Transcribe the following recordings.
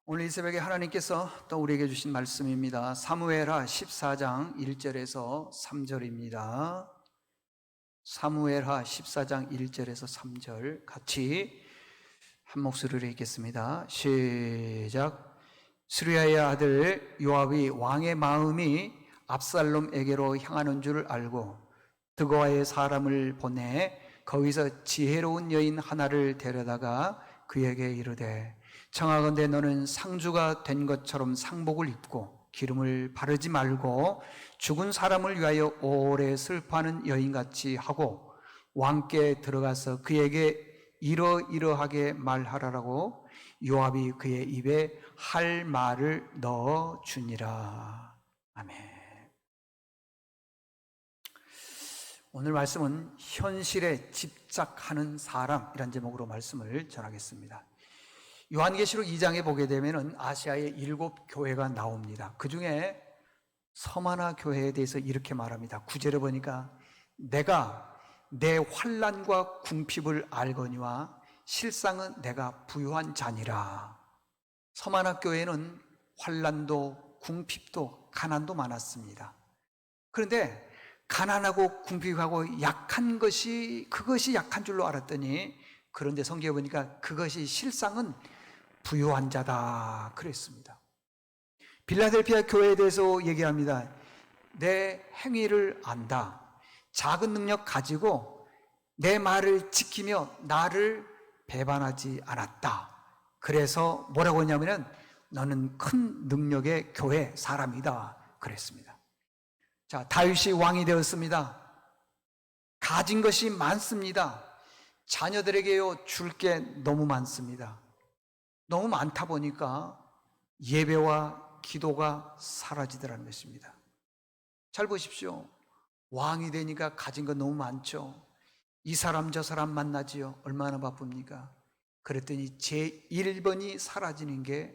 오늘 이 새벽에 하나님께서 또 우리에게 주신 말씀입니다. 사무엘하 14장 1절에서 3절입니다. 사무엘하 14장 1절에서 3절 같이 한 목소리로 읽겠습니다. 시작. 스루야의 아들 요압이 왕의 마음이 압살롬에게로 향하는 줄 알고 드고아의 사람을 보내 거기서 지혜로운 여인 하나를 데려다가 그에게 이르되 청하건대 너는 상주가 된 것처럼 상복을 입고 기름을 바르지 말고 죽은 사람을 위하여 오래 슬퍼하는 여인같이 하고 왕께 들어가서 그에게 이러이러하게 말하라라고 요압이 그의 입에 할 말을 넣어 주니라. 아멘. 오늘 말씀은 현실에 집착하는 사람이란 제목으로 말씀을 전하겠습니다. 요한계시록 2장에 보게 되면 아시아의 7교회가 나옵니다. 그 중에 서마나 교회에 대해서 이렇게 말합니다. 9절에 보니까 내가 내 환난과 궁핍을 알거니와 실상은 내가 부유한 자니라. 서마나 교회는 환난도 궁핍도 가난도 많았습니다. 그런데 가난하고 궁핍하고 약한 것이 그것이 약한 줄로 알았더니 그런데 성경에 보니까 그것이 실상은 부유한 자다 그랬습니다. 빌라델피아 교회에 대해서 얘기합니다. 내 행위를 안다. 작은 능력 가지고 내 말을 지키며 나를 배반하지 않았다. 그래서 뭐라고 했냐면 너는 큰 능력의 교회 사람이다 그랬습니다. 자, 다윗이 왕이 되었습니다. 가진 것이 많습니다. 자녀들에게요 줄 게 너무 많습니다. 너무 많다 보니까 예배와 기도가 사라지더라는 것입니다. 잘 보십시오. 왕이 되니까 가진 건 너무 많죠. 이 사람 저 사람 만나지요. 얼마나 바쁩니까? 그랬더니 제1번이 사라지는 게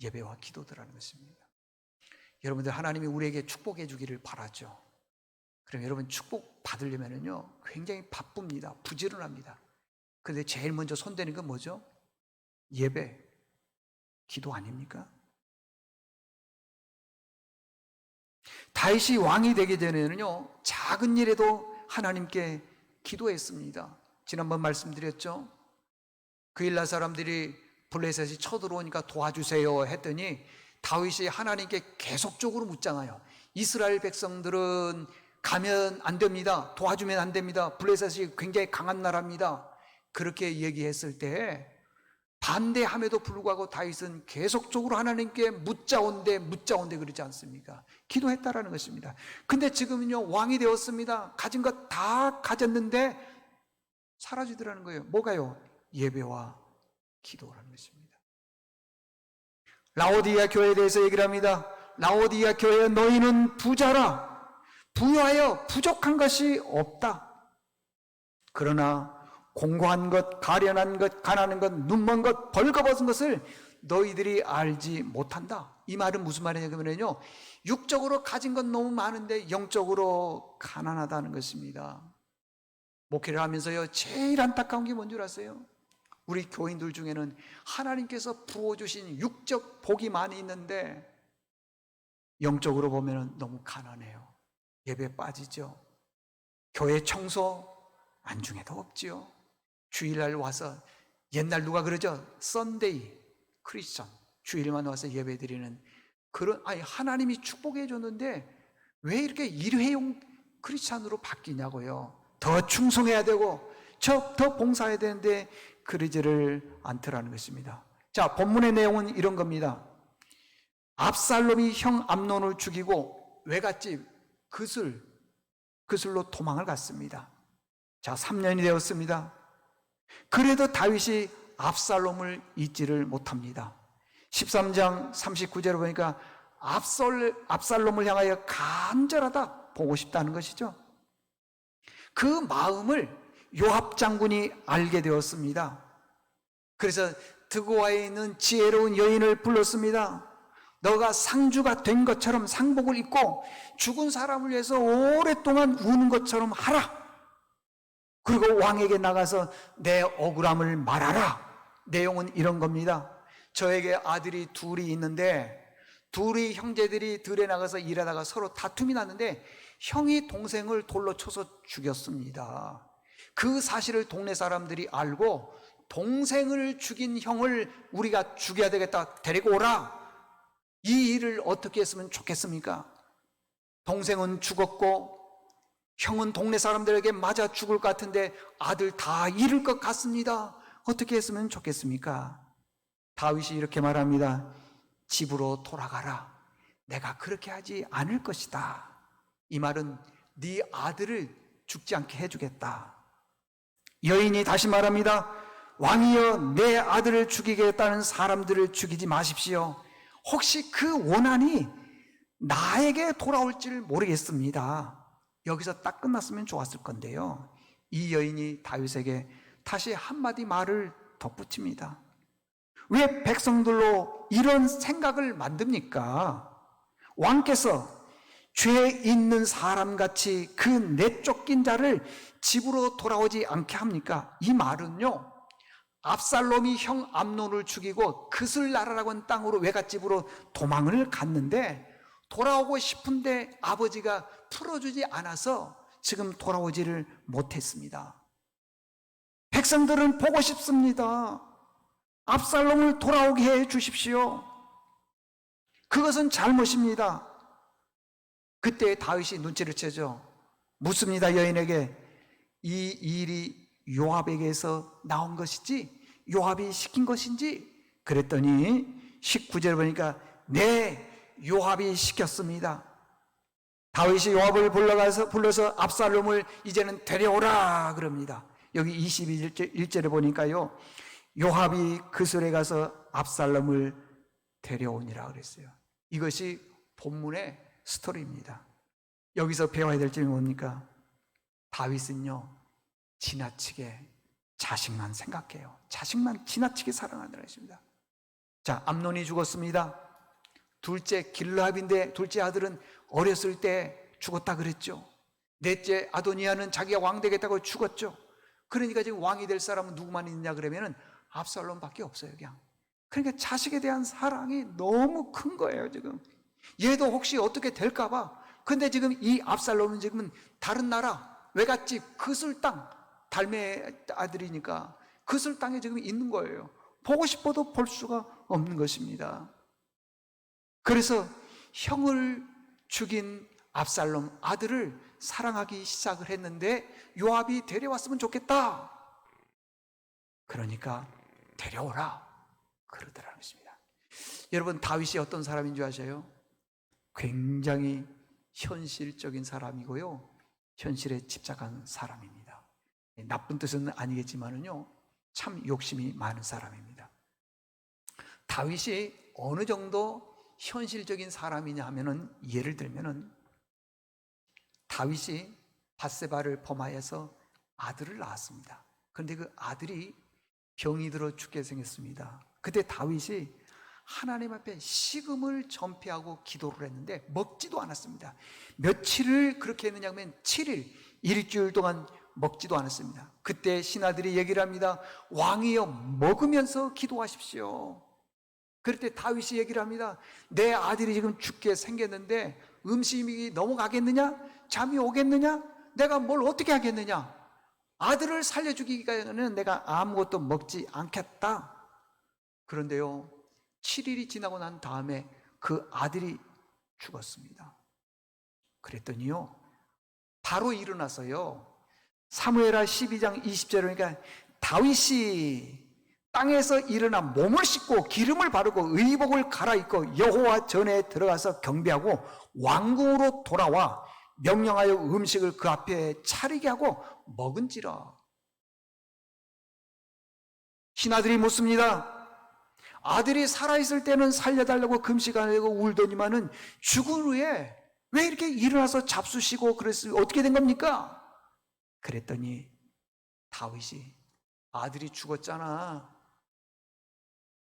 예배와 기도더라는 것입니다. 여러분들 하나님이 우리에게 축복해 주기를 바라죠. 그럼 여러분 축복 받으려면요 굉장히 바쁩니다. 부지런합니다. 그런데 제일 먼저 손대는 건 뭐죠? 예배, 기도 아닙니까? 다윗이 왕이 되기 전에는요 작은 일에도 하나님께 기도했습니다. 지난번 말씀드렸죠. 그 일날 사람들이 블레셋이 쳐들어오니까 도와주세요 했더니 다윗이 하나님께 계속적으로 묻잖아요. 이스라엘 백성들은 가면 안 됩니다. 도와주면 안 됩니다. 블레셋이 굉장히 강한 나라입니다. 그렇게 얘기했을 때 반대함에도 불구하고 다윗은 계속적으로 하나님께 묻자온데 그러지 않습니까? 기도했다라는 것입니다. 근데 지금은요 왕이 되었습니다. 가진 것 다 가졌는데 사라지더라는 거예요. 뭐가요? 예배와 기도라는 것입니다. 라오디아 교회에 대해서 얘기를 합니다. 라오디아 교회 너희는 부자라. 부유하여 부족한 것이 없다. 그러나 공고한 것, 가련한 것, 가난한 것, 눈먼 것, 벌거벗은 것을 너희들이 알지 못한다. 이 말은 무슨 말이냐면요, 육적으로 가진 건 너무 많은데 영적으로 가난하다는 것입니다. 목회를 하면서요 제일 안타까운 게 뭔 줄 아세요? 우리 교인들 중에는 하나님께서 부어주신 육적 복이 많이 있는데 영적으로 보면 너무 가난해요. 예배 빠지죠. 교회 청소 안중에도 없지요. 주일날 와서 옛날 누가 그러죠? 썬데이 크리스천 주일만 와서 예배 드리는 그런, 아니 하나님이 축복해 줬는데 왜 이렇게 일회용 크리스천으로 바뀌냐고요. 더 충성해야 되고 더 봉사해야 되는데 그러지를 않더라는 것입니다. 자, 본문의 내용은 이런 겁니다. 압살롬이 형 암논을 죽이고 외갓집 그슬로 도망을 갔습니다. 자, 3년이 되었습니다. 그래도 다윗이 압살롬을 잊지를 못합니다. 13장 39절을 보니까 압살롬을 향하여 간절하다 보고 싶다는 것이죠. 그 마음을 요압 장군이 알게 되었습니다. 그래서 드고아에 있는 지혜로운 여인을 불렀습니다. 너가 상주가 된 것처럼 상복을 입고 죽은 사람을 위해서 오랫동안 우는 것처럼 하라. 그리고 왕에게 나가서 내 억울함을 말하라. 내용은 이런 겁니다. 저에게 아들이 둘이 있는데 둘이 형제들이 들에 나가서 일하다가 서로 다툼이 났는데 형이 동생을 돌로 쳐서 죽였습니다. 그 사실을 동네 사람들이 알고 동생을 죽인 형을 우리가 죽여야 되겠다, 데리고 오라. 이 일을 어떻게 했으면 좋겠습니까? 동생은 죽었고 형은 동네 사람들에게 맞아 죽을 것 같은데 아들 다 잃을 것 같습니다. 어떻게 했으면 좋겠습니까? 다윗이 이렇게 말합니다. 집으로 돌아가라. 내가 그렇게 하지 않을 것이다. 이 말은 네 아들을 죽지 않게 해주겠다. 여인이 다시 말합니다. 왕이여, 내 아들을 죽이겠다는 사람들을 죽이지 마십시오. 혹시 그 원한이 나에게 돌아올지를 모르겠습니다. 여기서 딱 끝났으면 좋았을 건데요, 이 여인이 다윗에게 다시 한마디 말을 덧붙입니다. 왜 백성들로 이런 생각을 만듭니까? 왕께서 죄 있는 사람같이 그 내쫓긴 자를 집으로 돌아오지 않게 합니까? 이 말은요, 압살롬이 형 암논을 죽이고 그슬나라라고 하는 땅으로 외갓집으로 도망을 갔는데 돌아오고 싶은데 아버지가 풀어주지 않아서 지금 돌아오지를 못했습니다. 백성들은 보고 싶습니다. 압살롬을 돌아오게 해 주십시오. 그것은 잘못입니다. 그때 다윗이 눈치를 채죠. 묻습니다. 여인에게, 이 일이 요압에게서 나온 것이지 요압이 시킨 것인지? 그랬더니 19절 보니까 네, 요압이 시켰습니다. 다윗이 요압을 불러서 압살롬을 이제는 데려오라 그럽니다. 여기 21절에 보니까요, 요압이 그술에 가서 압살롬을 데려오니라 그랬어요. 이것이 본문의 스토리입니다. 여기서 배워야 될 점이 뭡니까? 다윗은요, 지나치게 자식만 생각해요. 자식만 지나치게 사랑하는 것입니다. 자, 암논이 죽었습니다. 둘째 길르압인데 둘째 아들은 어렸을 때 죽었다 그랬죠. 넷째 아도니아는 자기가 왕 되겠다고 죽었죠. 그러니까 지금 왕이 될 사람은 누구만 있느냐 그러면은 압살롬밖에 없어요. 그냥. 그러니까 자식에 대한 사랑이 너무 큰 거예요. 지금 얘도 혹시 어떻게 될까 봐. 근데 지금 이 압살롬은 지금은 다른 나라 외갓집 그술 땅, 달메 아들이니까 그술 땅에 지금 있는 거예요. 보고 싶어도 볼 수가 없는 것입니다. 그래서 형을 죽인 압살롬 아들을 사랑하기 시작을 했는데 요압이 데려왔으면 좋겠다. 그러니까 데려오라 그러더라는 것입니다. 여러분, 다윗이 어떤 사람인 줄 아세요? 굉장히 현실적인 사람이고요, 현실에 집착한 사람입니다. 나쁜 뜻은 아니겠지만은요, 참 욕심이 많은 사람입니다. 다윗이 어느 정도 현실적인 사람이냐 하면은, 예를 들면은 다윗이 밧세바를 범하여서 아들을 낳았습니다. 그런데 그 아들이 병이 들어 죽게 생겼습니다. 그때 다윗이 하나님 앞에 식음을 전폐하고 기도를 했는데 먹지도 않았습니다. 며칠을 그렇게 했느냐 하면 7일, 일주일 동안 먹지도 않았습니다. 그때 신하들이 얘기를 합니다. 왕이여, 먹으면서 기도하십시오. 그럴 때 다윗이 얘기를 합니다. 내 아들이 지금 죽게 생겼는데 음식이 넘어가겠느냐? 잠이 오겠느냐? 내가 뭘 어떻게 하겠느냐? 아들을 살려주기까지는 내가 아무것도 먹지 않겠다. 그런데요, 7일이 지나고 난 다음에 그 아들이 죽었습니다. 그랬더니요, 바로 일어나서요, 사무엘하 12장 20절에 그러니까 다윗이 땅에서 일어나 몸을 씻고 기름을 바르고 의복을 갈아입고 여호와 전에 들어가서 경배하고 왕궁으로 돌아와 명령하여 음식을 그 앞에 차리게 하고 먹은지라. 신하들이 묻습니다. 아들이 살아있을 때는 살려달라고 금식 안 하고 울더니만은 죽은 후에 왜 이렇게 일어나서 잡수시고 그랬어요? 어떻게 된 겁니까? 그랬더니 다윗이, 아들이 죽었잖아.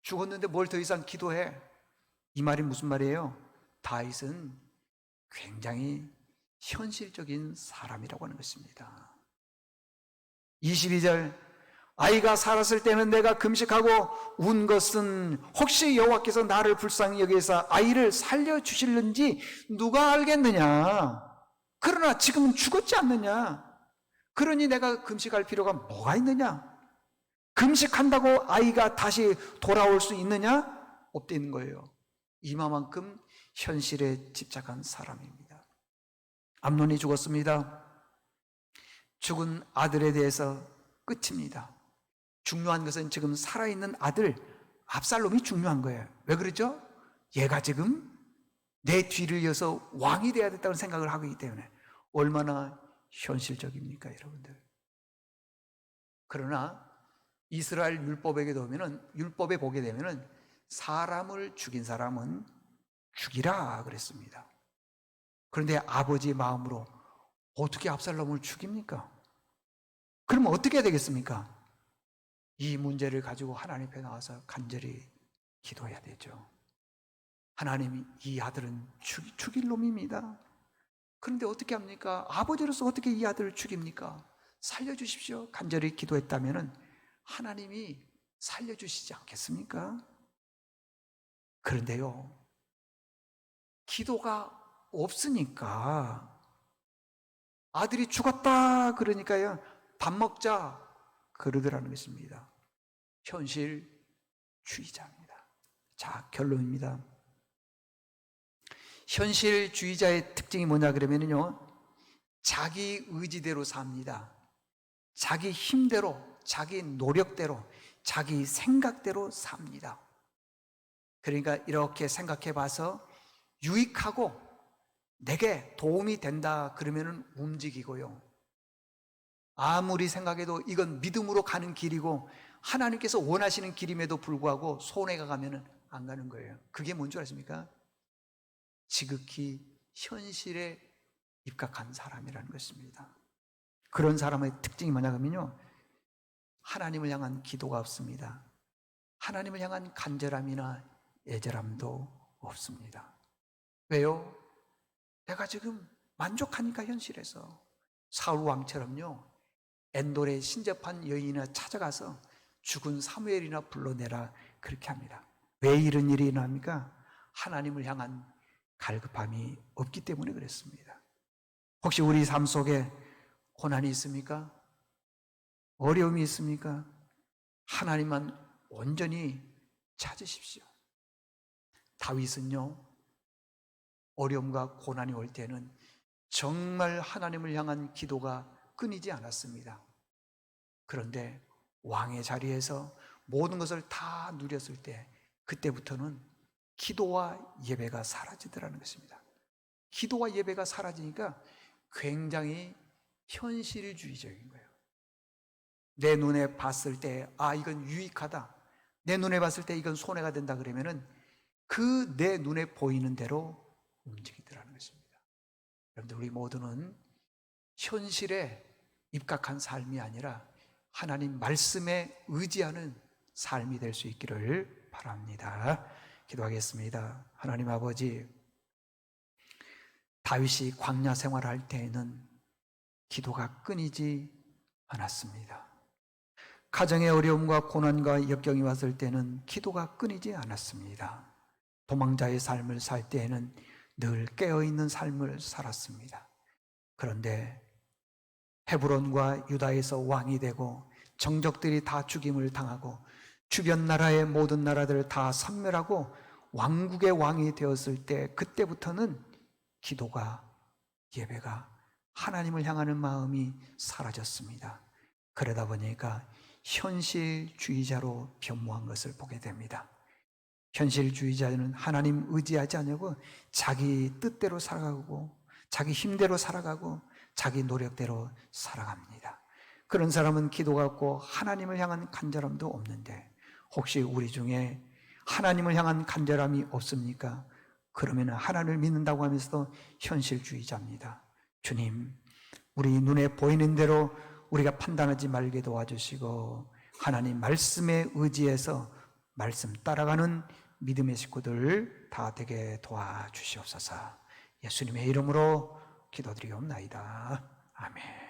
죽었는데 뭘 더 이상 기도해? 이 말이 무슨 말이에요? 다윗은 굉장히 현실적인 사람이라고 하는 것입니다. 22절, 아이가 살았을 때는 내가 금식하고 운 것은 혹시 여호와께서 나를 불쌍히 여기서 아이를 살려주실는지 누가 알겠느냐. 그러나 지금은 죽었지 않느냐. 그러니 내가 금식할 필요가 뭐가 있느냐. 금식한다고 아이가 다시 돌아올 수 있느냐? 없다는 거예요. 이마만큼 현실에 집착한 사람입니다. 암논이 죽었습니다. 죽은 아들에 대해서 끝입니다. 중요한 것은 지금 살아있는 아들 압살롬이 중요한 거예요. 왜 그러죠? 얘가 지금 내 뒤를 이어서 왕이 돼야 됐다는 생각을 하고 있기 때문에. 얼마나 현실적입니까, 여러분들? 그러나 이스라엘 율법에 보게 되면은 사람을 죽인 사람은 죽이라 그랬습니다. 그런데 아버지 마음으로 어떻게 압살롬을 죽입니까? 그러면 어떻게 해야 되겠습니까? 이 문제를 가지고 하나님 앞에 나와서 간절히 기도해야 되죠. 하나님이 이 아들은 죽일 놈입니다. 그런데 어떻게 합니까? 아버지로서 어떻게 이 아들을 죽입니까? 살려주십시오. 간절히 기도했다면 하나님이 살려주시지 않겠습니까? 그런데요, 기도가 없으니까 아들이 죽었다 그러니까요, 밥 먹자 그러더라는 것입니다. 현실주의자입니다. 자, 결론입니다. 현실주의자의 특징이 뭐냐 그러면요, 자기 의지대로 삽니다. 자기 힘대로, 자기 노력대로, 자기 생각대로 삽니다. 그러니까 이렇게 생각해 봐서 유익하고 내게 도움이 된다 그러면 움직이고요, 아무리 생각해도 이건 믿음으로 가는 길이고 하나님께서 원하시는 길임에도 불구하고 손해가 가면 안 가는 거예요. 그게 뭔 줄 아십니까? 지극히 현실에 입각한 사람이라는 것입니다. 그런 사람의 특징이 뭐냐 하면요, 하나님을 향한 기도가 없습니다. 하나님을 향한 간절함이나 애절함도 없습니다. 왜요? 내가 지금 만족하니까. 현실에서 사울 왕처럼요, 엔돌에 신접한 여인이나 찾아가서 죽은 사무엘이나 불러내라 그렇게 합니다. 왜 이런 일이 일어납니까? 하나님을 향한 갈급함이 없기 때문에 그랬습니다. 혹시 우리 삶 속에 고난이 있습니까? 어려움이 있습니까? 하나님만 온전히 찾으십시오. 다윗은요, 어려움과 고난이 올 때는 정말 하나님을 향한 기도가 끊이지 않았습니다. 그런데 왕의 자리에서 모든 것을 다 누렸을 때, 그때부터는 기도와 예배가 사라지더라는 것입니다. 기도와 예배가 사라지니까 굉장히 현실주의적인 거예요. 내 눈에 봤을 때 이건 유익하다, 내 눈에 봤을 때 이건 손해가 된다 그러면은 그 내 눈에 보이는 대로 움직이더라는 것입니다. 여러분들, 우리 모두는 현실에 입각한 삶이 아니라 하나님 말씀에 의지하는 삶이 될 수 있기를 바랍니다. 기도하겠습니다. 하나님 아버지, 다윗이 광야 생활할 때에는 기도가 끊이지 않았습니다. 가정의 어려움과 고난과 역경이 왔을 때는 기도가 끊이지 않았습니다. 도망자의 삶을 살 때에는 늘 깨어있는 삶을 살았습니다. 그런데 헤브론과 유다에서 왕이 되고 정적들이 다 죽임을 당하고 주변 나라의 모든 나라들을 다 섬멸하고 왕국의 왕이 되었을 때, 그때부터는 기도가, 예배가, 하나님을 향하는 마음이 사라졌습니다. 그러다 보니까 현실주의자로 변모한 것을 보게 됩니다. 현실주의자는 하나님 의지하지 않고 자기 뜻대로 살아가고 자기 힘대로 살아가고 자기 노력대로 살아갑니다. 그런 사람은 기도가 없고 하나님을 향한 간절함도 없는데, 혹시 우리 중에 하나님을 향한 간절함이 없습니까? 그러면 하나님을 믿는다고 하면서도 현실주의자입니다. 주님, 우리 눈에 보이는 대로 우리가 판단하지 말게 도와주시고 하나님 말씀에 의지해서 말씀 따라가는 믿음의 식구들 다 되게 도와주시옵소서. 예수님의 이름으로 기도드리옵나이다. 아멘.